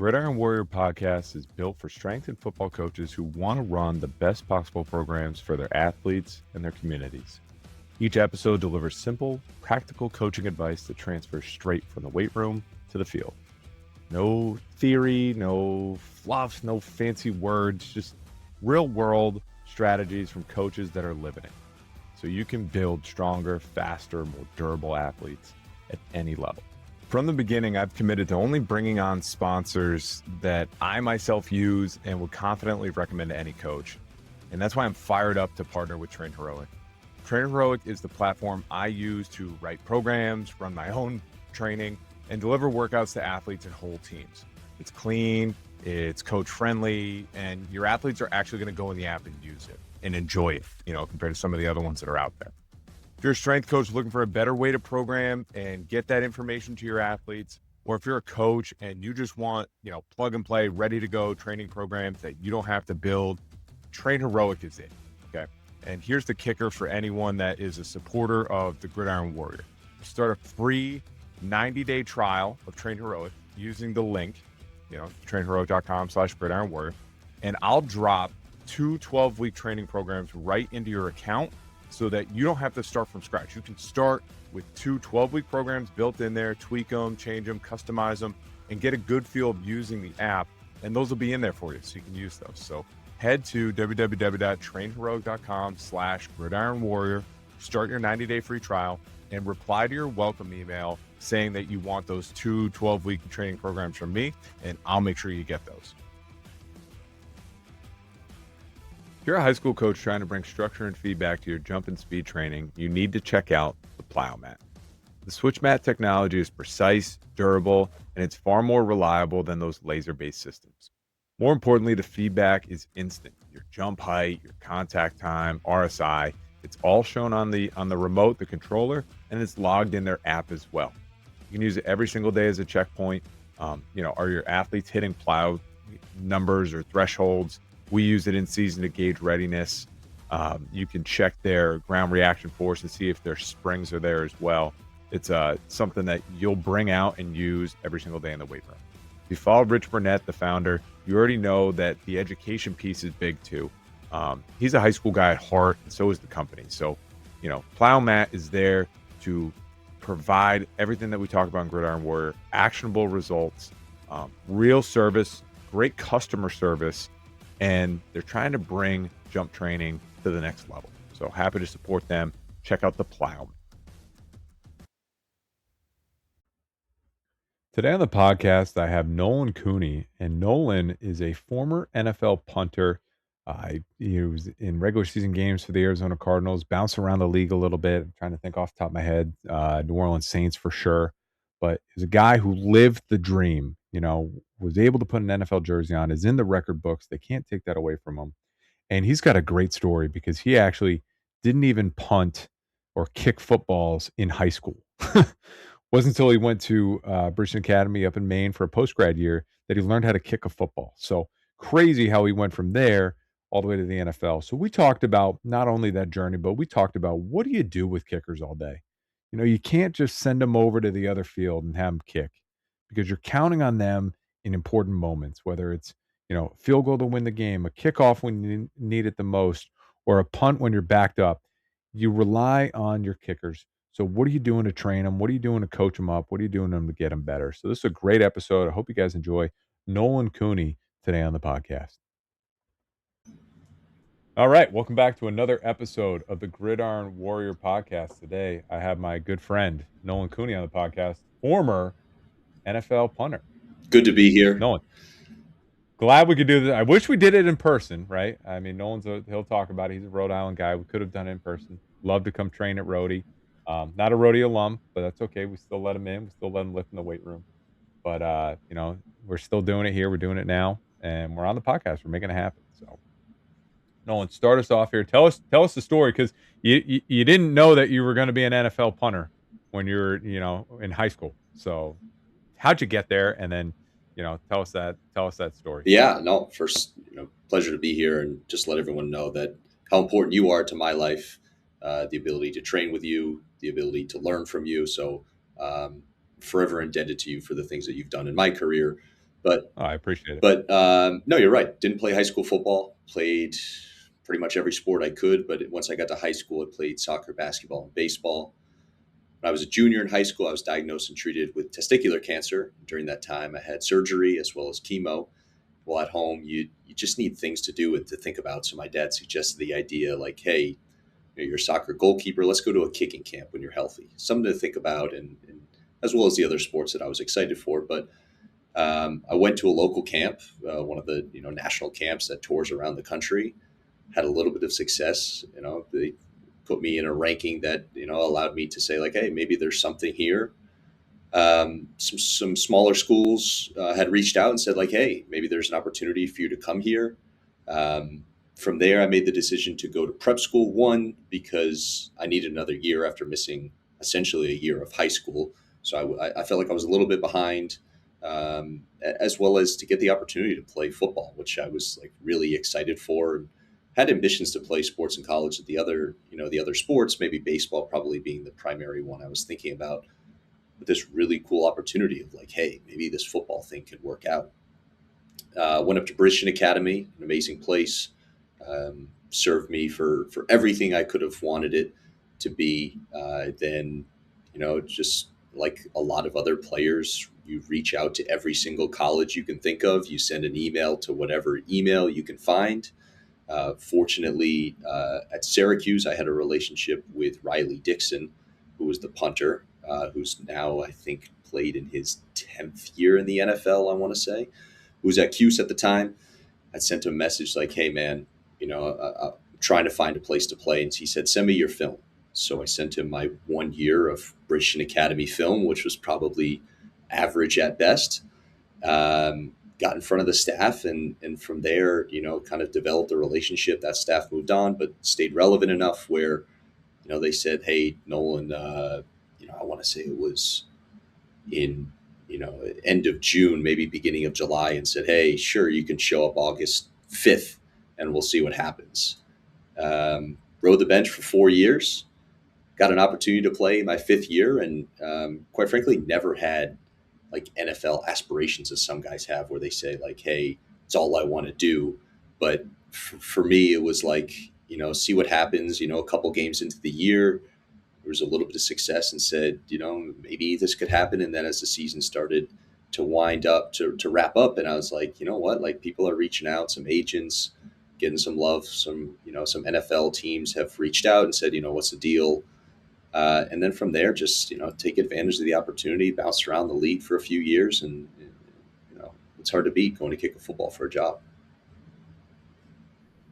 Gridiron Warrior podcast is built for strength and football coaches who want to run the best possible programs for their athletes and their communities. Each episode delivers simple, practical coaching advice that transfers straight from the weight room to the field. No theory, no fluff, no fancy words, just real world strategies from coaches that are living it. So you can build stronger, faster, more durable athletes at any level. From the beginning, I've committed to only bringing on sponsors that I myself use and would confidently recommend to any coach. And that's why I'm fired up to partner with Train Heroic. Train Heroic is the platform I use to write programs, run my own training, and deliver workouts to athletes and whole teams. It's clean, it's coach friendly, and your athletes are actually going to go in the app and use it and enjoy it, compared to some of the other ones that are out there. If you're a strength coach looking for a better way to program and get that information to your athletes, or if you're a coach and you just want, plug and play, ready to go training programs that you don't have to build, Train Heroic is it, okay? And here's the kicker for anyone that is a supporter of the Gridiron Warrior. Start a free 90-day trial of Train Heroic using the link, trainheroic.com/Gridiron Warrior, and I'll drop 2 12-week training programs right into your account so that you don't have to start from scratch. You can start with 2 12-week programs built in there, tweak them, change them, customize them, and get a good feel of using the app. And those will be in there for you, so you can use those. So head to www.trainheroic.com/Gridiron Warrior, start your 90-day free trial, and reply to your welcome email saying that you want those 2 12-week training programs from me, and I'll make sure you get those. If you're a high school coach trying to bring structure and feedback to your jump and speed training, you need to check out the Plyomat. The switch mat technology is precise, durable, and it's far more reliable than those laser-based systems. More importantly, the feedback is instant. Your jump height, your contact time, RSI, it's all shown on the remote, the controller, and it's logged in their app as well. You can use it every single day as a checkpoint. Are your athletes hitting plyo numbers or thresholds? We use it in season to gauge readiness. You can check their ground reaction force and see if their springs are there as well. It's something that you'll bring out and use every single day in the weight room. If you follow Rich Burnett, the founder, you already know that the education piece is big too. He's a high school guy at heart, and so is the company. So, Plyomat is there to provide everything that we talk about in Gridiron Warrior, actionable results, real service, great customer service, and they're trying to bring jump training to the next level. So happy to support them. Check out the Plyomat. Today on the podcast, I have Nolan Cooney, and Nolan is a former NFL punter. He was in regular season games for the Arizona Cardinals, bounced around the league a little bit. I'm trying to think off the top of my head, New Orleans Saints for sure. But he's a guy who lived the dream, was able to put an NFL jersey on, is in the record books. They can't take that away from him. And he's got a great story because he actually didn't even punt or kick footballs in high school. Wasn't until he went to Bridgton Academy up in Maine for a post-grad year that he learned how to kick a football. So crazy how he went from there all the way to the NFL. So we talked about not only that journey, but we talked about what do you do with kickers all day? You can't just send them over to the other field and have them kick because you're counting on them in important moments, whether it's, field goal to win the game, a kickoff when you need it the most, or a punt when you're backed up. You rely on your kickers. So what are you doing to train them? What are you doing to coach them up? What are you doing to get them better? So this is a great episode. I hope you guys enjoy. Nolan Cooney today on the podcast. All right, welcome back to another episode of the Gridiron Warrior podcast. Today, I have my good friend, Nolan Cooney, on the podcast, former NFL punter. Good to be here. Nolan, glad we could do this. I wish we did it in person, right? I mean, he'll talk about it. He's a Rhode Island guy. We could have done it in person. Love to come train at Rhodey. Not a Rhodey alum, but that's okay. We still let him in. We still let him lift in the weight room. But, we're still doing it here. We're doing it now, and we're on the podcast. We're making it happen. So, Nolan, start us off here. Tell us the story, because you didn't know that you were going to be an NFL punter when you were, in high school. So how'd you get there? And then, tell us that story. Yeah, no, first, pleasure to be here, and just let everyone know that how important you are to my life, the ability to train with you, the ability to learn from you. So forever indebted to you for the things that you've done in my career. But Oh, I appreciate it. no, you're right. Didn't play high school football. Played pretty much every sport I could. But once I got to high school, I played soccer, basketball, and baseball. When I was a junior in high school, I was diagnosed and treated with testicular cancer. During that time, I had surgery as well as chemo. While at home, you just need things to do and to think about. So my dad suggested the idea, like, hey, you're a soccer goalkeeper. Let's go to a kicking camp when you're healthy. Something to think about, and as well as the other sports that I was excited for. But I went to a local camp, one of the national camps that tours around the country. Had a little bit of success. They put me in a ranking that allowed me to say, like, hey, maybe there's something here. Some smaller schools had reached out and said, like, hey, maybe there's an opportunity for you to come here. From there, I made the decision to go to prep school, one, because I needed another year after missing essentially a year of high school. So I felt like I was a little bit behind, as well as to get the opportunity to play football, which I was like really excited for. And had ambitions to play sports in college at the other sports, maybe baseball probably being the primary one I was thinking about. But this really cool opportunity of like, hey, maybe this football thing could work out. Went up to Bridgton Academy, an amazing place. Served me for everything I could have wanted it to be. Then, just like a lot of other players, you reach out to every single college you can think of. You send an email to whatever email you can find. Fortunately, at Syracuse, I had a relationship with Riley Dixon, who was the punter, who's now, I think, played in his 10th year in the NFL, I want to say, who was at Cuse at the time. I sent him a message like, hey, man, I'm trying to find a place to play. And he said, send me your film. So I sent him my 1 year of Bridgton Academy film, which was probably average at best. Got in front of the staff, and from there, kind of developed a relationship. That staff moved on, but stayed relevant enough where, they said, hey, Nolan, I want to say it was in, end of June, maybe beginning of July, and said, hey, sure, you can show up August 5th and we'll see what happens. Rode the bench for 4 years, got an opportunity to play my 5th year, and quite frankly, never had like NFL aspirations as some guys have, where they say like, hey, it's all I want to do. But for me, it was like, see what happens. A couple games into the year, there was a little bit of success, and said, maybe this could happen. And then as the season started to wind up, to wrap up, and I was like, you know what, like people are reaching out, some agents getting some love, some NFL teams have reached out and said, what's the deal? And then from there, just take advantage of the opportunity, bounce around the league for a few years, and it's hard to beat going to kick a football for a job.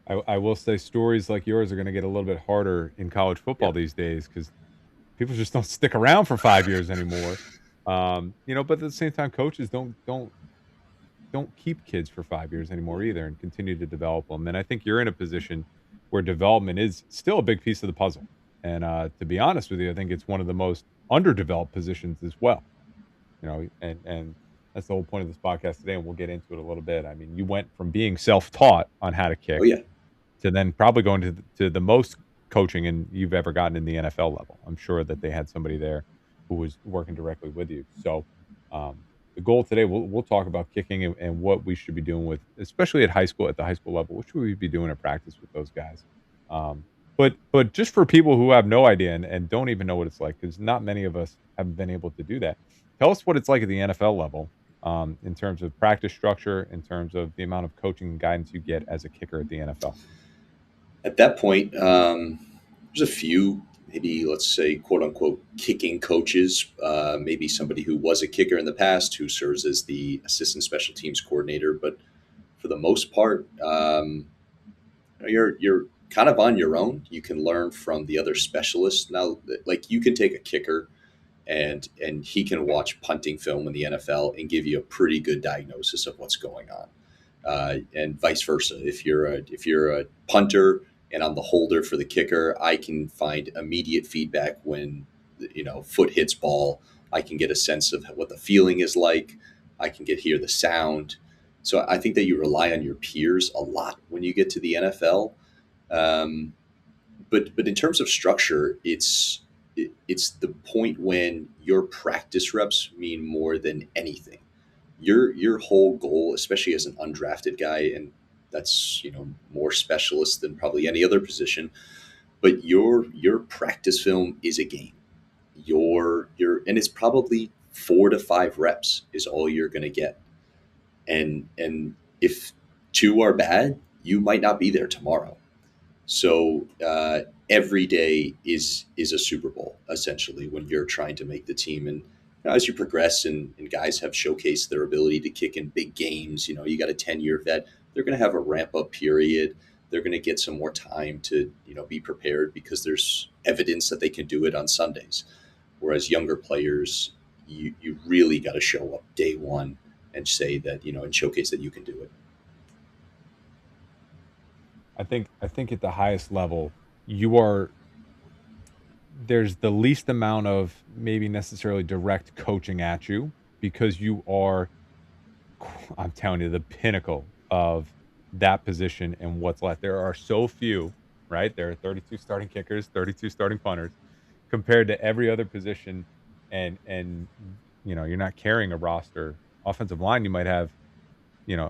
I will say stories like yours are going to get a little bit harder in college Yeah. football these days because people just don't stick around for 5 years anymore. But at the same time, coaches don't keep kids for 5 years anymore either, and continue to develop them. And I think you're in a position where development is still a big piece of the puzzle. And to be honest with you, I think it's one of the most underdeveloped positions as well. And that's the whole point of this podcast today, and we'll get into it a little bit. I mean, you went from being self-taught on how to Oh kick yeah. to then probably going to the most coaching and you've ever gotten in the NFL level. I'm sure that they had somebody there who was working directly with you. So the goal today, we'll talk about kicking and what we should be doing with, especially at the high school level. What should we be doing at practice with those guys? But just for people who have no idea and don't even know what it's like, because not many of us have been able to do that. Tell us what it's like at the NFL level, in terms of practice structure, in terms of the amount of coaching and guidance you get as a kicker at the NFL. At that point, there's a few, maybe let's say, quote unquote, kicking coaches. Maybe somebody who was a kicker in the past who serves as the assistant special teams coordinator. But for the most part, you're kind of on your own. You can learn from the other specialists. Now, like you can take a kicker and he can watch punting film in the NFL and give you a pretty good diagnosis of what's going on. And vice versa. If you're a punter and I'm the holder for the kicker, I can find immediate feedback when foot hits ball. I can get a sense of what the feeling is like. I can hear the sound. So I think that you rely on your peers a lot when you get to the NFL. But in terms of structure, it's the point when your practice reps mean more than anything. your whole goal, especially as an undrafted guy, and that's more specialist than probably any other position, but your practice film is a game. And it's probably 4 to 5 reps is all you're going to get, and if two are bad, you might not be there tomorrow. So every day is a Super Bowl essentially when you're trying to make the team. And as you progress and guys have showcased their ability to kick in big games, you got a 10-year vet, they're going to have a ramp up period. They're going to get some more time to be prepared because there's evidence that they can do it on Sundays. Whereas younger players, you really got to show up day one and say that and showcase that you can do it. I think at the highest level, there's the least amount of maybe necessarily direct coaching at you because you are, I'm telling you, the pinnacle of that position and what's left. There are so few, right? There are 32 starting kickers, 32 starting punters compared to every other position. And you're not carrying a roster. Offensive line, you might have,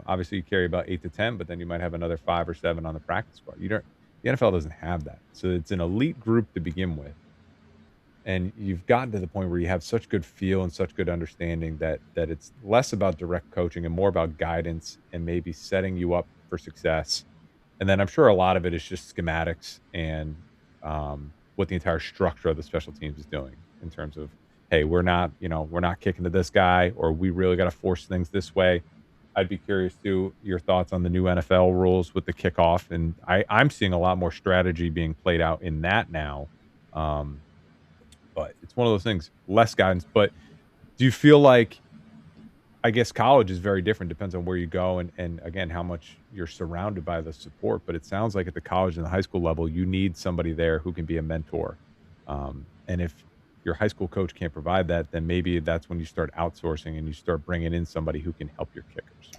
obviously you carry about 8 to 10, but then you might have another 5 or 7 on the practice squad. The NFL doesn't have that. So it's an elite group to begin with. And you've gotten to the point where you have such good feel and such good understanding that it's less about direct coaching and more about guidance and maybe setting you up for success. And then I'm sure a lot of it is just schematics and what the entire structure of the special teams is doing in terms of, hey, we're not kicking to this guy, or we really got to force things this way. I'd be curious to your thoughts on the new NFL rules with the kickoff, and I'm seeing a lot more strategy being played out in that now. Um, but it's one of those things, less guidance. But do you feel like, I guess college is very different, depends on where you go and again, how much you're surrounded by the support. But it sounds like at the college and the high school level, you need somebody there who can be a mentor. And if your high school coach can't provide that, then maybe that's when you start outsourcing and you start bringing in somebody who can help your kickers.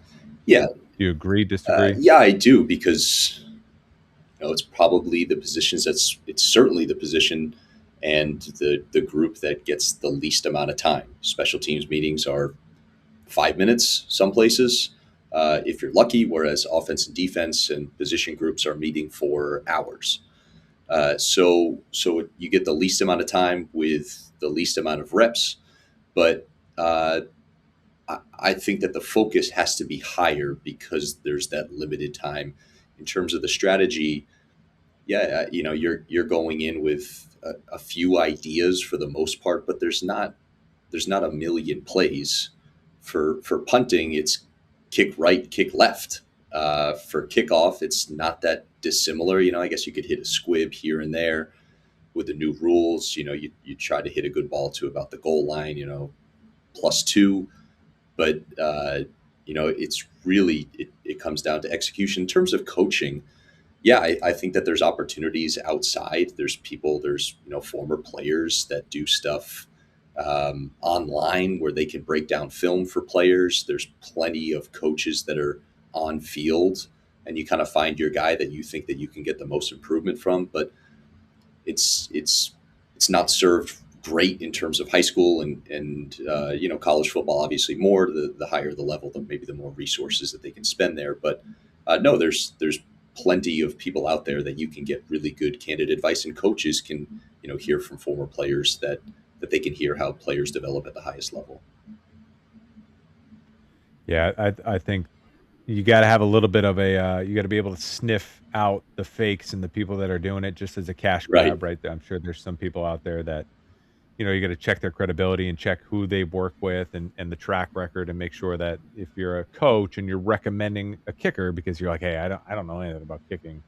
Yeah. Do you agree, disagree? Yeah, I do, because it's probably the positions it's certainly the position and the group that gets the least amount of time. Special teams meetings are 5 minutes some places, if you're lucky, whereas offense and defense and position groups are meeting for hours. So you get the least amount of time with the least amount of reps, but I think that the focus has to be higher because there's that limited time. In terms of the strategy, yeah, you're going in with a few ideas for the most part, but there's not a million plays. For punting, it's kick right, kick left. For kickoff, it's not that dissimilar. I guess you could hit a squib here and there. With the new rules, you try to hit a good ball to about the goal line, +2. But it's really it comes down to execution. In terms of coaching, yeah, I think that there's opportunities outside. There's former players that do stuff online where they can break down film for players. There's plenty of coaches that are on field, and you kind of find your guy that you think that you can get the most improvement from. But it's not served great in terms of high school and college football. Obviously, more the higher the level, maybe the more resources that they can spend there. But no, there's plenty of people out there that you can get really good candid advice, and coaches can hear from former players that they can hear how players develop at the highest level. Yeah, I think you got to have a little bit of you got to be able to sniff out the fakes and the people that are doing it just as a cash Right. grab, right? I'm sure there's some people out there that, you got to check their credibility and check who they work with and the track record, and make sure that if you're a coach and you're recommending a kicker because you're like, hey, I don't know anything about kicking,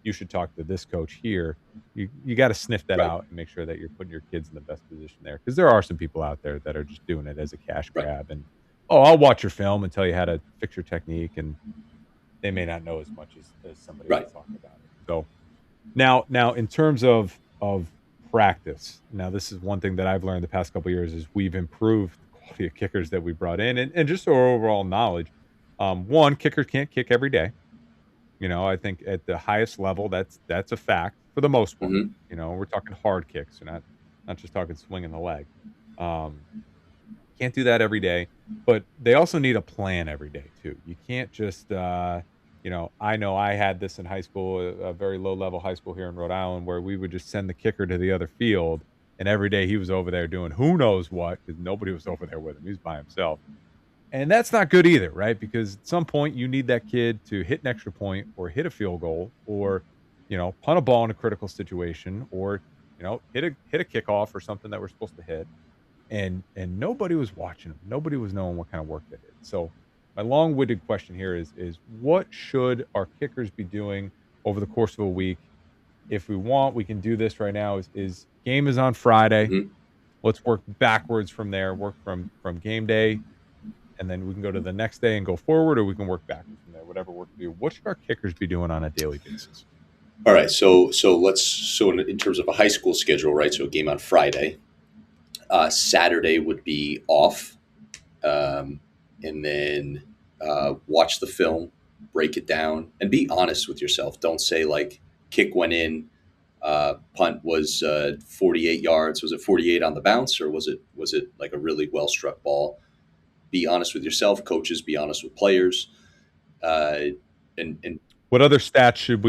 you should talk to this coach here. You got to sniff that Right. out and make sure that you're putting your kids in the best position there, because there are some people out there that are just doing it as a cash Right. grab and, oh, I'll watch your film and tell you how to fix your technique, and they may not know as much as somebody Right. else talking about it. So now in terms of practice, now this is one thing that I've learned the past couple of years is we've improved the quality of kickers that we brought in, and just our overall knowledge. One, kickers can't kick every day. I think at the highest level, that's a fact for the most part. Mm-hmm. We're talking hard kicks, we're not just talking swinging the leg. Um, Can't do that every day, but they also need a plan every day too. You can't just, I know I had this in high school, a very low level high school here in Rhode Island, where we would just send the kicker to the other field, and every day he was over there doing who knows what because nobody was over there with him. He was by himself. And that's not good either, right? Because at some point you need that kid to hit an extra point or hit a field goal or, punt a ball in a critical situation or, hit a kickoff or something that we're supposed to hit. And nobody was watching them. Nobody was knowing what kind of work they did. So my long-winded question here is what should our kickers be doing over the course of a week? If we want, we can do this right now. Is game is on Friday. Mhm. Let's work backwards from there. Work from game day, and then we can go to the next day and go forward, or we can work backwards from there. Whatever works for you. What should our kickers be doing on a daily basis? All right, in terms of a high school schedule, right? So a game on Friday, Saturday would be off, and then watch the film, break it down, and be honest with yourself. Don't say like kick went in, punt was 48 yards. Was it 48 on the bounce, or was it like a really well struck ball? Be honest with yourself. Coaches, be honest with players. And What other stats should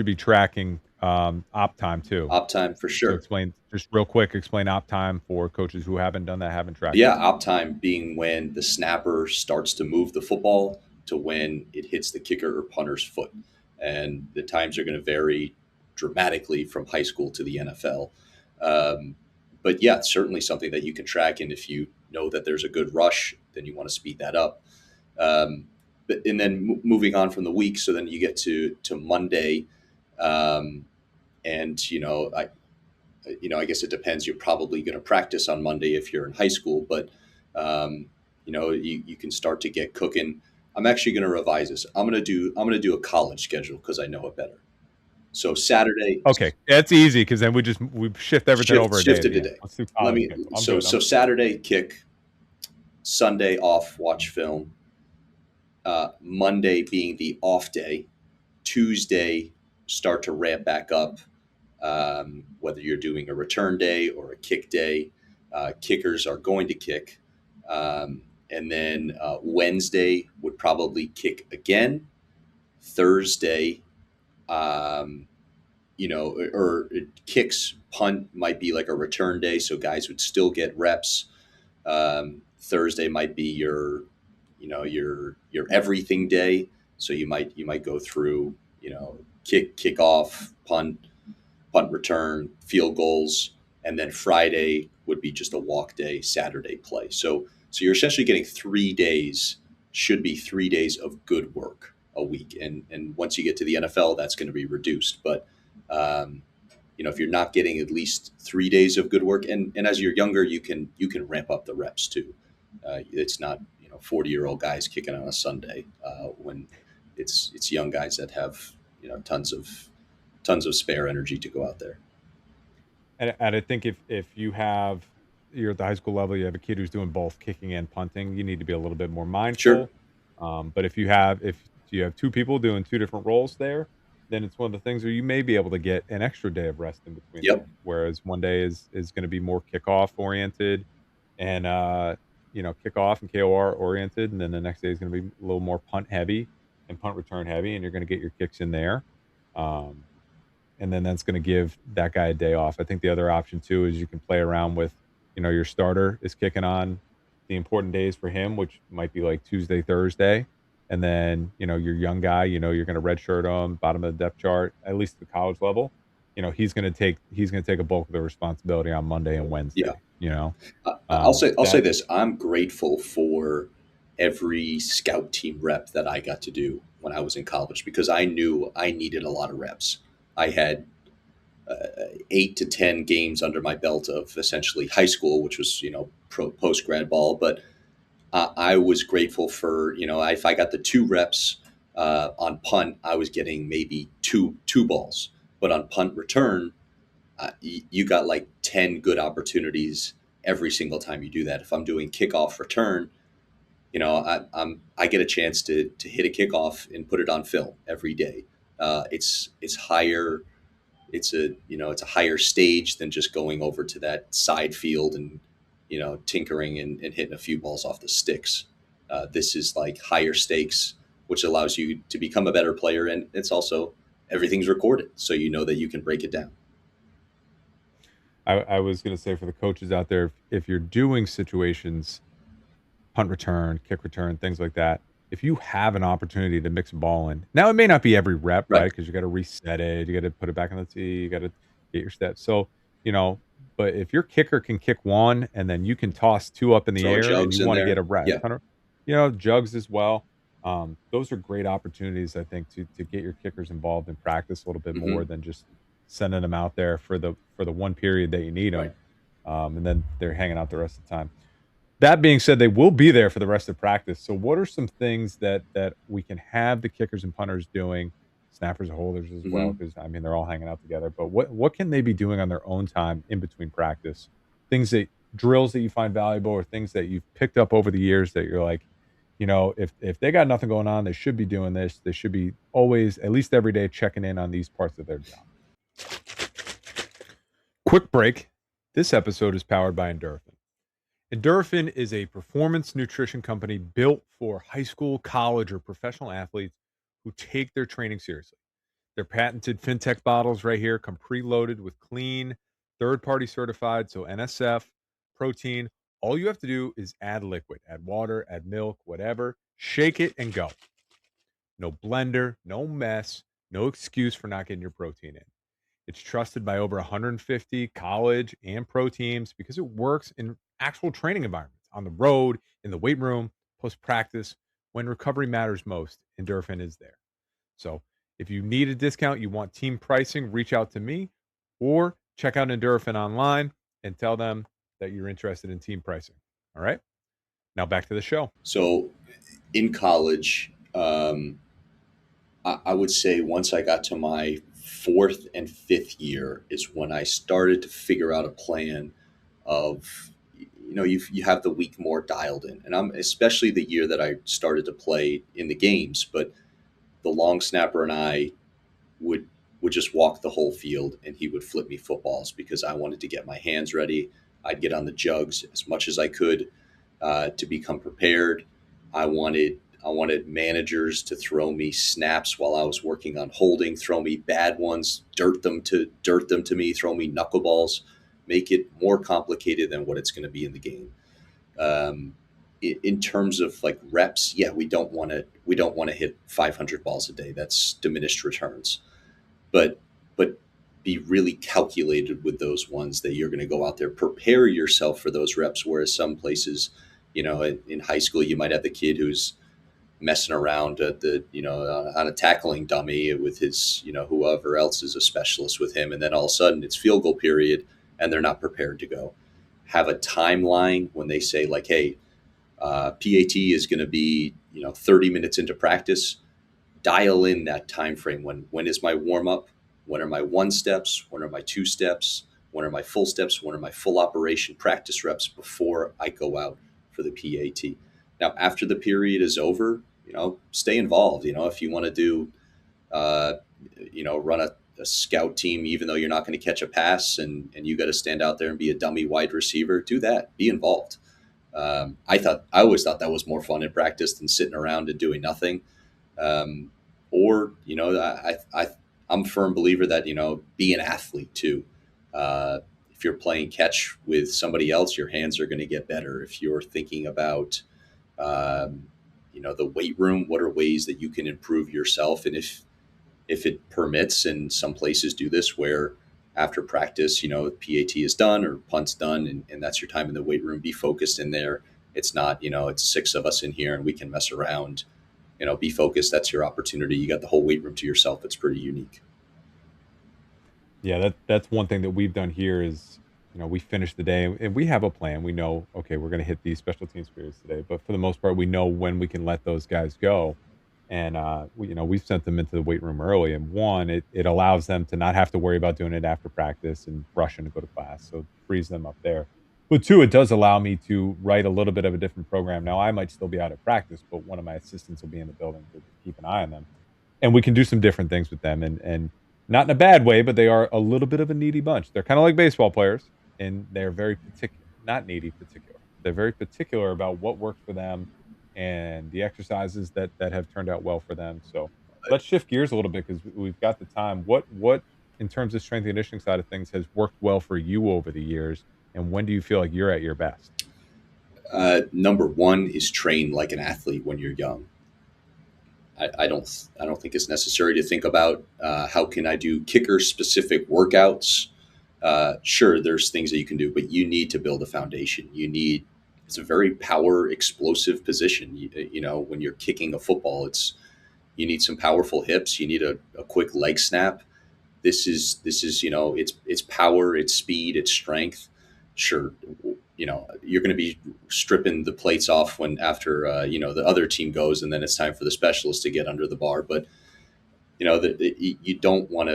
be tracking? Op time too. op time for So sure. explain just real quick. Explain op time for coaches who haven't done that, haven't tracked Yeah, it. op time being when the snapper starts to move the football to when it hits the kicker or punter's foot. And the times are going to vary dramatically from high school to the NFL. But yeah, it's certainly something that you can track. And if you know that there's a good rush, then you want to speed that up. And then moving on from the week, so then you get to Monday, and I guess it depends. You're probably going to practice on Monday if you're in high school, but you can start to get cooking. I'm actually going to revise this. I'm going to do a college schedule because I know it better. So Saturday, Okay, that's easy because then we shift everything over a day at shifted the end. today. Let's do Let college me schedule. I'm so good. so Saturday kick, Sunday off, watch film. Monday being the off day, Tuesday start to ramp back up. Whether you're doing a return day or a kick day, kickers are going to kick. And then Wednesday would probably kick again. Thursday, or kicks, punt might be like a return day, so guys would still get reps. Thursday might be your everything day, so you might go through kick off, punt return, field goals, and then Friday would be just a walk day, Saturday play. So you're essentially getting 3 days, should be 3 days of good work a week. And once you get to the NFL, that's going to be reduced. But if you're not getting at least 3 days of good work, and as you're younger, you can ramp up the reps too. It's not 40-year-old guys kicking on a Sunday when it's young guys that have tons of spare energy to go out there. And I think if you're at the high school level, you have a kid who's doing both kicking and punting, you need to be a little bit more Sure. mindful. But if you have two people doing two different roles there, then it's one of the things where you may be able to get an extra day of rest in between Yep. there. Whereas one day is going to be more kickoff oriented and kickoff and KOR oriented, and then the next day is going to be a little more punt heavy and punt return heavy, and you're going to get your kicks in there. And then that's going to give that guy a day off. I think the other option too is you can play around with, your starter is kicking on the important days for him, which might be like Tuesday, Thursday. And then, your young guy, you're going to redshirt him, bottom of the depth chart, at least at the college level. He's going to take a bulk of the responsibility on Monday and Wednesday. Yeah. I'll say this. I'm grateful for every scout team rep that I got to do when I was in college because I knew I needed a lot of reps. I had 8 to 10 games under my belt of essentially high school, which was post-grad ball. But I was grateful for if I got the 2 reps on punt, I was getting maybe two balls. But on punt return, you got like 10 good opportunities every single time you do that. If I'm doing kickoff return, I get a chance to hit a kickoff and put it on film every day. It's higher. It's a higher stage than just going over to that side field and tinkering and hitting a few balls off the sticks. This is like higher stakes, which allows you to become a better player. And it's also everything's recorded. So you know that you can break it down. I was going to say for the coaches out there, if you're doing situations, punt return, kick return, things like that, if you have an opportunity to mix a ball in, now it may not be every rep, Right. right? Because you got to reset it, you got to put it back on the tee, you got to get your steps. So, you know, but if your kicker can kick one and then you can toss two up in the Throw air and Jugs you in want to get there. a rep, Yeah. Jugs as well. Those are great opportunities, I think, to get your kickers involved in practice a little bit Mm-hmm. more than just sending them out there for the one period that you need them, Right. and then they're hanging out the rest of the time. That being said, they will be there for the rest of practice. So what are some things that we can have the kickers and punters doing, snappers and holders as well? Mm-hmm. Because I mean they're all hanging out together. But what can they be doing on their own time in between practice? Things that drills that you find valuable or things that you've picked up over the years that you're like, if they got nothing going on, they should be doing this. They should be always, at least every day, checking in on these parts of their job. Quick break. This episode is powered by Endorphin. Endorphin is a performance nutrition company built for high school, college, or professional athletes who take their training seriously. Their patented FinTech bottles right here come preloaded with clean, third-party certified, so NSF, protein. All you have to do is add liquid, add water, add milk, whatever, shake it and go. No blender, no mess, no excuse for not getting your protein in. It's trusted by over 150 college and pro teams because it works in actual training environments, on the road, in the weight room, post practice. When recovery matters most, Endorphin is there. So if you need a discount, you want team pricing, reach out to me or check out Endorphin online and tell them that you're interested in team pricing. All right. Now back to the show. So in college, I would say once I got to my fourth and fifth year is when I started to figure out a plan of, you have the week more dialed in. And I'm especially the year that I started to play in the games, but the long snapper and I would would just walk the whole field and he would flip me footballs because I wanted to get my hands ready. I'd get on the jugs as much as I could to become prepared. I wanted I wanted managers to throw me snaps while I was working on holding, throw me bad ones, dirt them to me, throw me knuckleballs, make it more complicated than what it's going to be in the game. Um, in terms of like reps, yeah, we don't want to hit 500 balls a day. That's diminished returns, but be really calculated with those ones that you're going to go out there, prepare yourself for those reps. Whereas some places, in high school, you might have the kid who's messing around at on a tackling dummy with his, whoever else is a specialist with him. And then all of a sudden it's field goal period and they're not prepared to go. Have a timeline when they say like, hey, PAT is going to be, 30 minutes into practice. Dial in that time frame. When is my warm up? When are my one steps? When are my two steps? When are my full steps? When are my full operation practice reps before I go out for the PAT? Now, after the period is over, stay involved. If you want to do, uh, run a scout team, even though you're not going to catch a pass and you got to stand out there and be a dummy wide receiver, do that. Be involved. I always thought that was more fun in practice than sitting around and doing nothing. Um, or I'm a firm believer that be an athlete too. If you're playing catch with somebody else, your hands are going to get better. If you're thinking about the weight room, what are ways that you can improve yourself? And if it permits, and some places do this, where after practice, PAT is done or punt's done, and that's your time in the weight room. Be focused in there. It's not, it's six of us in here and we can mess around. Be focused. That's your opportunity. You got the whole weight room to yourself. It's pretty unique. Yeah, that's one thing that we've done here is, we finish the day and we have a plan. We know, okay, we're going to hit these special teams periods today, but for the most part, we know when we can let those guys go. And we've sent them into the weight room early. And one, it allows them to not have to worry about doing it after practice and rushing to go to class. So it frees them up there. But two, it does allow me to write a little bit of a different program. Now I might still be out at practice, but one of my assistants will be in the building to keep an eye on them. And we can do some different things with them and not in a bad way, but they are a little bit of a needy bunch. They're kind of like baseball players and they're very particular. not needy, particular. They're very particular about what works for them and the exercises that have turned out well for them. So let's shift gears a little bit because we've got the time. What in terms of strength and conditioning side of things has worked well for you over the years, and when do you feel like you're at your best? Number one is train like an athlete when you're young. I don't think it's necessary to think about how can I do kicker specific workouts. Sure, there's things that you can do, but you need to build a foundation. It's a very power explosive position. When you're kicking a football, you need some powerful hips. You need a quick leg snap. This is it's power, it's speed, it's strength. Sure, you're going to be stripping the plates off when after the other team goes, and then it's time for the specialist to get under the bar. But you don't want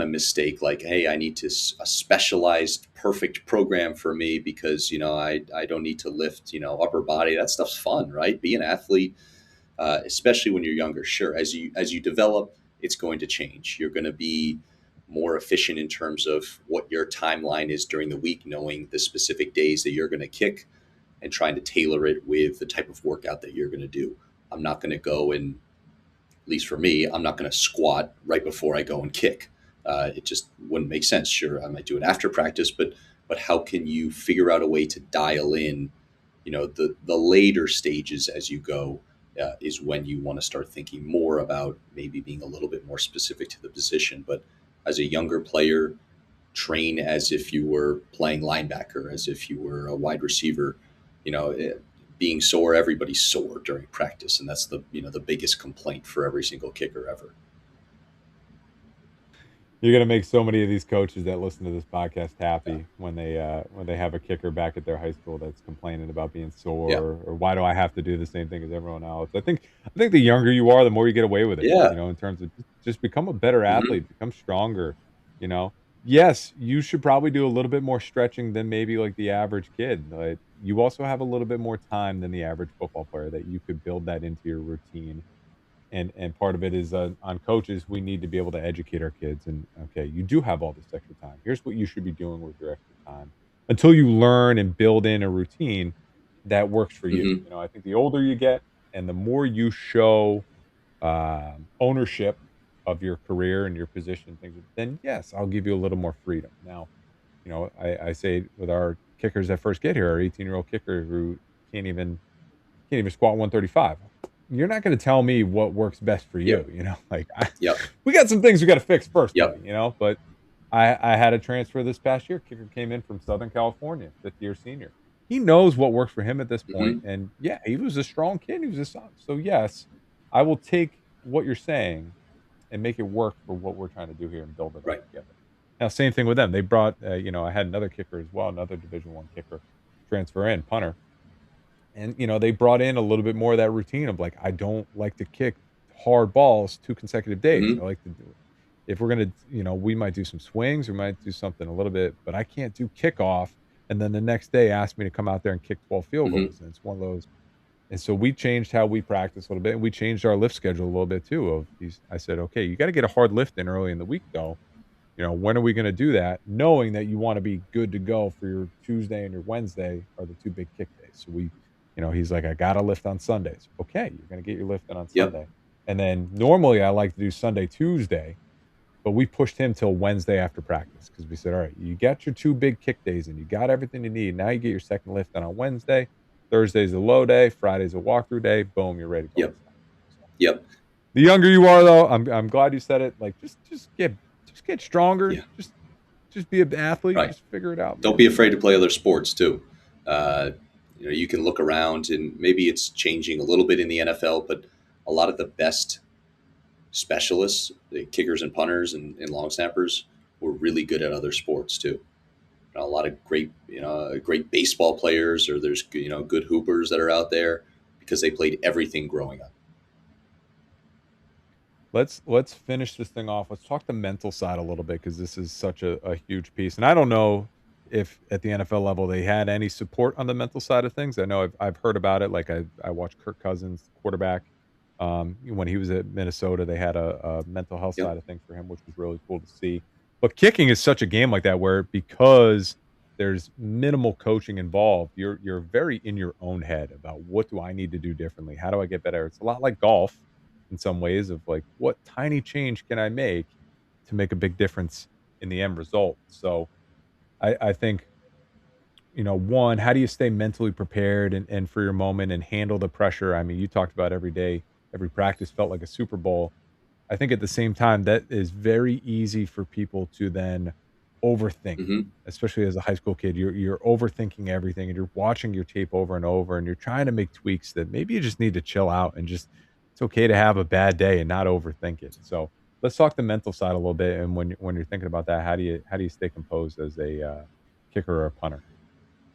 to mistake like, hey, I need a specialized perfect program for me because I don't need to lift upper body. That stuff's fun, right? Be an athlete, especially when you're younger. Sure, as you develop, it's going to change. You're going to be more efficient in terms of what your timeline is during the week, knowing the specific days that you're going to kick and trying to tailor it with the type of workout that you're going to do. I'm not going to go and, at least for me, I'm not going to squat right before I go and kick. It just wouldn't make sense. Sure, I might do it after practice, but how can you figure out a way to dial in, the later stages as you go, is when you want to start thinking more about maybe being a little bit more specific to the position. But as a younger player, train as if you were playing linebacker, as if you were a wide receiver. Being sore, everybody's sore during practice, and that's the biggest complaint for every single kicker ever. You're gonna make so many of these coaches that listen to this podcast Yeah, happy when they have a kicker back at their high school that's complaining about being yeah, sore or why do I have to do the same thing as everyone else? I think the younger you are, the more you get away with it, yeah. in terms of just become a better Hmm. athlete, become stronger, you know? Yes, you should probably do a little bit more stretching than maybe like the average kid. Like you also have a little bit more time than the average football player that you could build that into your routine and part of it is on coaches. We need to be able to educate our kids and okay, you do have all this extra time, here's what you should be doing with your extra time until you learn and build in a routine that works for you. Hmm. I think the older you get and the more you show ownership of your career and your position and things, then yes, I'll give you a little more freedom. Now, I say with our kickers that first get here, our 18-year-old kicker who can't even can't even squat 135. You're not gonna tell me what works best for Yep, you, like, yep, we got some things we gotta fix first, buddy, yep. but I had a transfer this past year. Kicker came in from Southern California, fifth-year senior. He knows what works for him at this point, Hmm. and yeah, he was a strong kid, he was a son. So, yes, I will take what you're saying and make it work for what we're trying to do here and build it up Right. together. Now, same thing with them. They brought, I had another kicker as well, another Division I kicker transfer in, punter. And, they brought in a little bit more of that routine of like, I don't like to kick hard balls 2 consecutive days. I Hmm. like to do it. If we're gonna, we might do some swings, we might do something a little bit, but I can't do kickoff. And then the next day ask me to come out there and kick 12 field Hmm. goals. And it's one of those. And so we changed how we practice a little bit. And we changed our lift schedule a little bit too. I said, okay, you got to get a hard lift in early in the week though. When are we going to do that? Knowing that you want to be good to go for your Tuesday and your Wednesday are the two big kick days. So he's like, I got to lift on Sundays. Okay, you're going to get your lift in on Yep. Sunday. And then normally I like to do Sunday, Tuesday, but we pushed him till Wednesday after practice because we said, all right, you got your two big kick days and you got everything you need. Now you get your second lift in on Wednesday. Thursday's a low day. Friday's a walkthrough day. Boom, you're ready to go on Yep. Sunday. So Yep. the younger you are, though, I'm glad you said it. Like, just get stronger. Yeah. Just be an athlete. Right. Just figure it out, Don't man. be afraid to play other sports too. Uh, you can look around, and maybe it's changing a little bit in the NFL, but a lot of the best specialists, the kickers and punters and long snappers, were really good at other sports too. A lot of great baseball players, or there's good hoopers that are out there because they played everything growing up. Let's finish this thing off. Let's talk the mental side a little bit because this is such a huge piece. And I don't know if at the NFL level they had any support on the mental side of things. I know I've heard about it. Like I watched Kirk Cousins, quarterback, when he was at Minnesota. They had a mental health Yep. side of things for him, which was really cool to see. But kicking is such a game like that where because there's minimal coaching involved. You're very in your own head about what do I need to do differently? How do I get better? It's a lot like golf in some ways of like what tiny change can I make to make a big difference in the end result. So I think, one, how do you stay mentally prepared and for your moment and handle the pressure? I mean, you talked about every day, every practice felt like a Super Bowl. I think at the same time, that is very easy for people to then overthink, Hmm. especially as a high school kid. You're overthinking everything and you're watching your tape over and over and you're trying to make tweaks that maybe you just need to chill out and just it's okay to have a bad day and not overthink it. So let's talk the mental side a little bit. And when you're thinking about that, how do you stay composed as a kicker or a punter?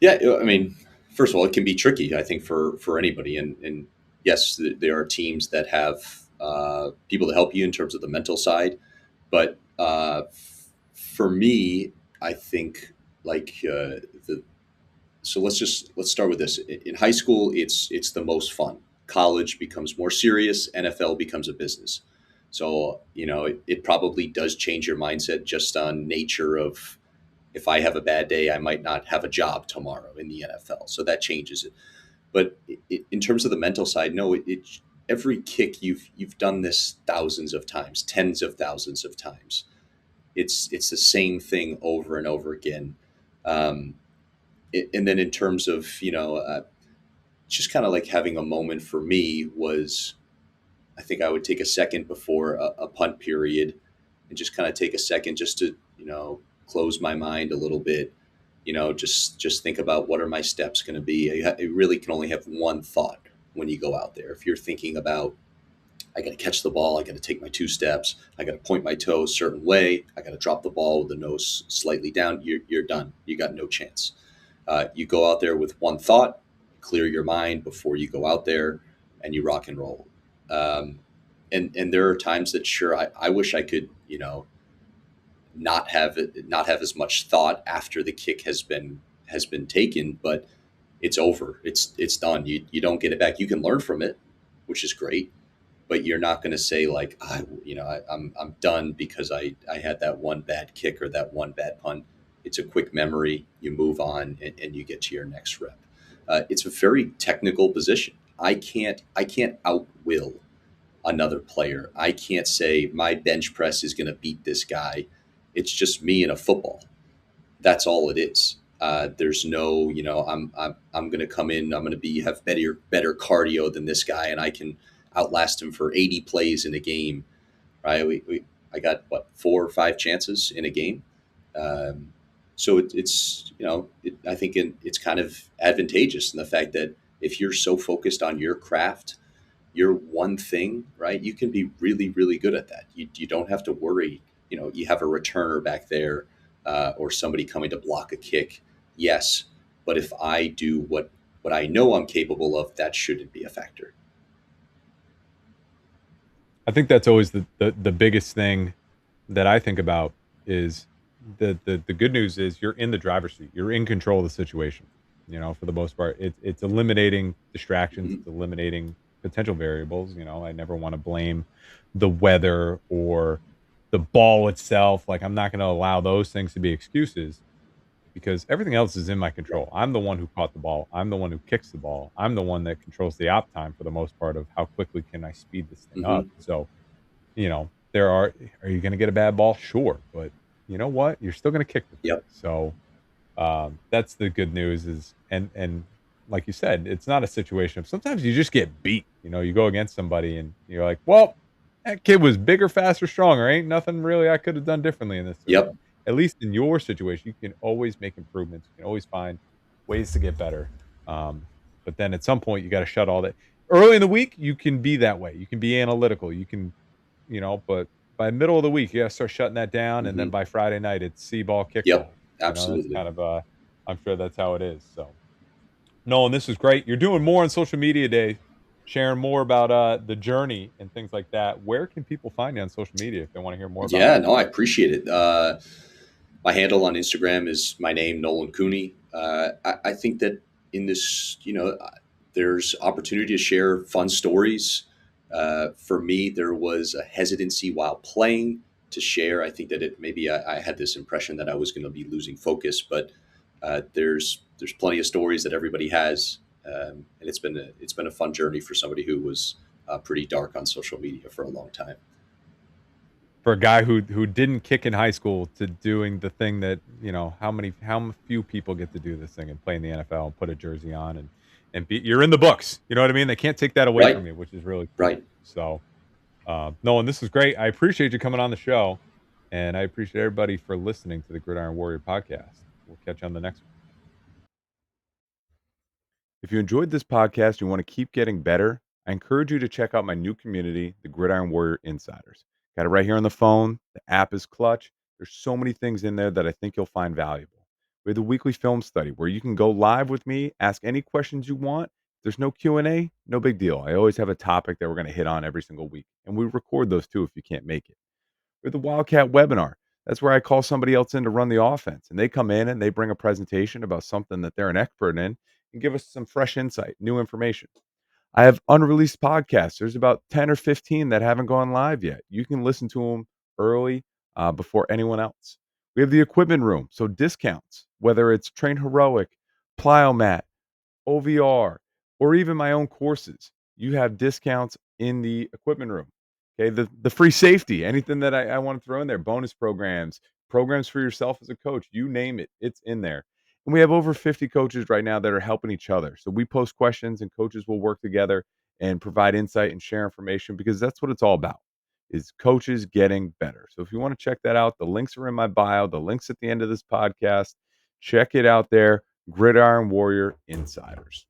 Yeah, I mean, first of all, it can be tricky, I think, for anybody. And yes, there are teams that have people to help you in terms of the mental side. But for me, I think like the so let's start with this. In high school, it's the most fun. College becomes more serious. NFL becomes a business. So it probably does change your mindset just on nature of if I have a bad day, I might not have a job tomorrow in the NFL. So that changes it. But in terms of the mental side, no, every kick you've done this thousands of times, tens of thousands of times. It's the same thing over and over again. Um, and then in terms of just kind of like having a moment for me was I think I would take a second before a punt period and just kind of take a second just to close my mind a little bit. Just think about what are my steps going to be. You really can only have one thought when you go out there. If you're thinking about I got to catch the ball, I got to take my 2 steps, I got to point my toe a certain way, I got to drop the ball with the nose slightly down, you're done. You got no chance. You go out there with one thought, clear your mind before you go out there, and you rock and roll. Um, and there are times that sure I wish I could not have as much thought after the kick has been taken, but it's over. It's done. You don't get it back. You can learn from it, which is great, but you're not going to say like I'm done because I had that one bad kick or that one bad punt. It's a quick memory. You move on and you get to your next rep. It's a very technical position. I can't outwill another player. I can't say my bench press is going to beat this guy. It's just me in a football. That's all it is. There's no, I'm going to come in. I'm going to have better cardio than this guy, and I can outlast him for 80 plays in a game. Right? I got what 4 or 5 chances in a game. So I think it's kind of advantageous in the fact that if you're so focused on your craft, your one thing, right? You can be really, really good at that. You don't have to worry. You have a returner back there or somebody coming to block a kick. Yes, but if I do what I know I'm capable of, that shouldn't be a factor. I think that's always the biggest thing that I think about is the good news is you're in the driver's seat. You're in control of the situation. For the most part, it's eliminating distractions. Mhm. It's eliminating potential variables. I never want to blame the weather or the ball itself. Like I'm not going to allow those things to be excuses because everything else is in my control. I'm the one who caught the ball. I'm the one who kicks the ball. I'm the one that controls the op time for the most part of how quickly can I speed this thing up. Mhm. So there are you gonna get a bad ball? Sure, but you know what? You're still gonna kick the thing. Yep. So, that's the good news is and like you said, it's not a situation of sometimes you just get beat. You go against somebody and you're like, "Well, that kid was bigger, faster, stronger. Ain't nothing really I could have done differently in this." Yep. At least in your situation, you can always make improvements. You can always find ways to get better. Um, but then at some point, you gotta shut all that early in the week, you can be that way. You can be analytical. You can but by middle of the week, you gotta start shutting that down, and then Mhm. by Friday night, it's see ball, kick Yep. ball. That's Absolutely. kind of, I'm sure that's how it is, so Nolan, this is great. You're doing more on social media today, sharing more about, the journey and things like that. Where can people find you on social media if they wanna hear more about it? Yeah. No, I appreciate it. My handle on Instagram is my name, Nolan Cooney. I think that in this, there's opportunity to share fun stories. For me, there was a hesitancy while playing to share. I think that maybe I had this impression that I was going to be losing focus, but There's plenty of stories that everybody has, and it's been a fun journey for somebody who was pretty dark on social media for a long time. For a guy who didn't kick in high school to doing the thing that, how few people get to do this thing and play in the NFL and put a jersey on and be you're in the books. You know what I mean? They can't take that away Right, from you, which is really cool. right. So, Nolan, this is great. I appreciate you coming on the show, and I appreciate everybody for listening to the Gridiron Warrior podcast. We'll catch you on the next one. If you enjoyed this podcast, you want to keep getting better, I encourage you to check out my new community, the Gridiron Warrior Insiders. Got it right here on the phone. The app is clutch. There's so many things in there that I think you'll find valuable. We have the weekly film study where you can go live with me, ask any questions you want. There's no Q&A, no big deal. I always have a topic that we're going to hit on every single week, and we record those too if you can't make it. Or the Wildcat webinar. That's where I call somebody else in to run the offense, and they come in and they bring a presentation about something that they're an expert in and give us some fresh insight, new information. I have unreleased podcasts. There's about 10 or 15 that haven't gone live yet. You can listen to them early before anyone else. We have the equipment room, so discounts, whether it's Train Heroic, Plyomat, OVR, or even my own courses. You have discounts in the equipment room. Okay, the free safety, anything that I want to throw in there, bonus programs for yourself as a coach, you name it, it's in there. And we have over 50 coaches right now that are helping each other. So we post questions and coaches will work together and provide insight and share information because that's what it's all about is coaches getting better. So if you want to check that out, the links are in my bio, the links at the end of this podcast. Check it out there, Gridiron Warrior Insiders.